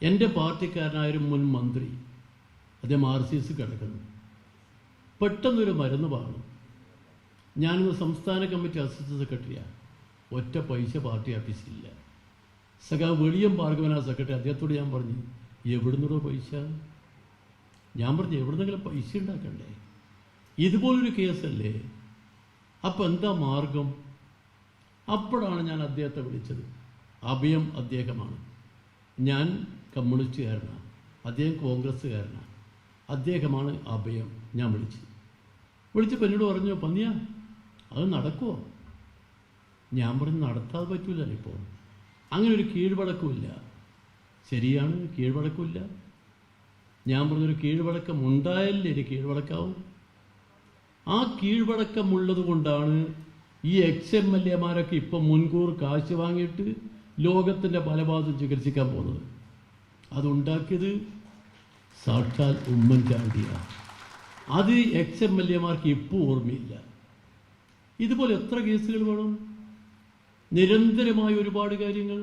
എൻ്റെ പാർട്ടിക്കാരനായൊരു മുൻ മന്ത്രി, അദ്ദേഹം RCS കിടക്കുന്നു, പെട്ടെന്നൊരു മരുന്ന് വാങ്ങും. ഞാനിന്ന് സംസ്ഥാന കമ്മിറ്റി അസിസ്റ്റന്റ് സെക്രട്ടറിയാണ്. ഒറ്റ പൈസ പാർട്ടി ഓഫീസിലില്ല. സഖാവ് വെളിയം ഭാർഗവനാ സെക്രട്ടറി. അദ്ദേഹത്തോട് ഞാൻ പറഞ്ഞു, എവിടുന്നൂടോ പൈസ? ഞാൻ പറഞ്ഞു, എവിടുന്നെങ്കിലും പൈസ ഉണ്ടാക്കണ്ടേ? ഇതുപോലൊരു കേസല്ലേ, അപ്പം എന്താ മാർഗം? അപ്പോഴാണ് ഞാൻ അദ്ദേഹത്തെ വിളിച്ചത്. അഭയം അദ്ദേഹമാണ്, ഞാൻ കമ്മ്യൂണിസ്റ്റുകാരനാണ്, അദ്ദേഹം കോൺഗ്രസ്സുകാരനാണ്. അദ്ദേഹമാണ് അഭയം. ഞാൻ വിളിച്ചപ്പോൾ എന്നോട് പറഞ്ഞു, പന്നിയാ അത് നടക്കുമോ? ഞാൻ പറഞ്ഞു, നടത്താതെ പറ്റൂലല്ലോ. ഇപ്പോൾ അങ്ങനെ ഒരു കീഴ്വഴക്കമില്ല. ശരിയാണ്, കീഴ്വഴക്കമില്ല. ഞാൻ പറഞ്ഞൊരു കീഴ്വഴക്കം ഉണ്ടായല്ലേ ഒരു കീഴ്വഴക്കാവും. ആ കീഴ്വഴക്കമുള്ളത് കൊണ്ടാണ് ഈ XMLA-മാരൊക്കെ ഇപ്പം മുൻകൂർ കാശ് വാങ്ങിയിട്ട് ലോകത്തിൻ്റെ പല ഭാഗത്തും ചികിത്സിക്കാൻ പോകുന്നത്. അതുണ്ടാക്കിയത് സാക്ഷാൽ ഉമ്മൻചാണ്ടിയാണ്. അത് XMLA-മാർക്ക് ഇപ്പോൾ ഓർമ്മയില്ല. ഇതുപോലെ എത്ര കേസുകൾ വേണം? നിരന്തരമായ ഒരുപാട് കാര്യങ്ങൾ.